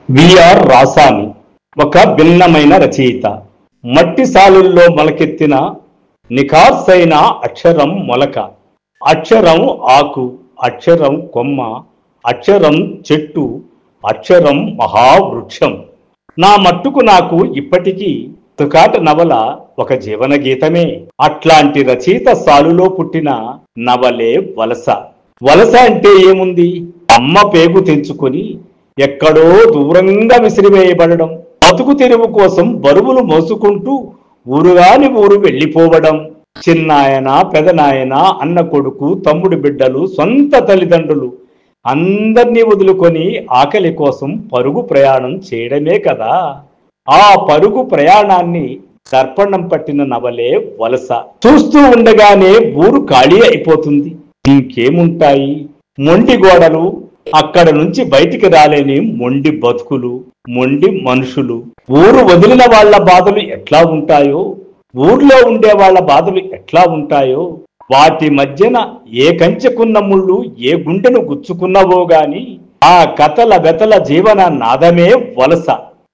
VR Rasani ఒక భిన్నమైన రచయిత. మట్టి సాలుల్లో మొలకెత్తిన నిఖార్సైన అక్షరం మొలక, అక్షరం ఆకు, అక్షరం కొమ్మ, అక్షరం చెట్టు, అక్షరం మహావృక్షం. నా మట్టుకు నాకు ఇప్పటికీ తుకాట నవల ఒక జీవన గీతమే. అట్లాంటి రచయిత సాలులో పుట్టిన నవలే వలస. వలస అంటే ఏముంది? అమ్మ పేగు తెంచుకొని ఎక్కడో దూరంగా విసిరివేయబడడం, బతుకు తెరువు కోసం బరువులు మోసుకుంటూ ఊరుగాని ఊరు వెళ్ళిపోవడం. చిన్నాయన, పెదనాయన, అన్న కొడుకు, తమ్ముడు బిడ్డలు, సొంత తల్లిదండ్రులు అందర్నీ వదులుకొని ఆకలి కోసం పరుగు ప్రయాణం చేయడమే కదా. ఆ పరుగు ప్రయాణాన్ని దర్పణం పట్టిన నవలే వలస. చూస్తూ ఉండగానే ఊరు ఖాళీ అయిపోతుంది. ఇంకేముంటాయి? మొండి గోడలు, అక్కడ నుంచి బయటికి రాలేని మొండి బతుకులు, మొండి మనుషులు. ఊరు వదిలిన వాళ్ళ బాధలు ఎట్లా ఉంటాయో, ఊర్లో ఉండే వాళ్ళ బాధలు ఎట్లా ఉంటాయో, వాటి మధ్యన ఏ కంచెకున్న ముళ్ళు ఏ గుండెను గుచ్చుకున్నవో గాని ఆ కథల వెతల జీవన నాదమే వలస.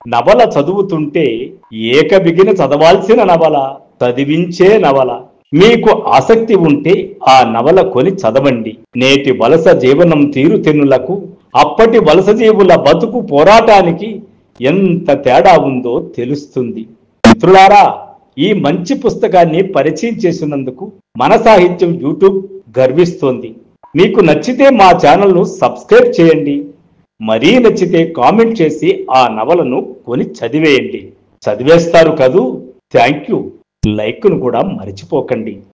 నవల చదువుతుంటే ఏకబిగిన చదవాల్సిన నవల, చదివించే నవల. మీకు ఆసక్తి ఉంటే ఆ నవల కొని చదవండి. నేటి వలస జీవనం తీరుతెన్నులకు అప్పటి వలస జీవుల బతుకు పోరాటానికి ఎంత తేడా ఉందో తెలుస్తుంది. మిత్రులారా, ఈ మంచి పుస్తకాన్ని పరిచయం చేసినందుకు మన సాహిత్యం యూట్యూబ్ గర్విస్తోంది. మీకు నచ్చితే మా ఛానల్ను సబ్స్క్రైబ్ చేయండి. మరీ నచ్చితే కామెంట్ చేసి ఆ నవలను కొని చదివేయండి. చదివేస్తారు కదూ? Thank you. లైక్ను కూడా మర్చిపోకండి.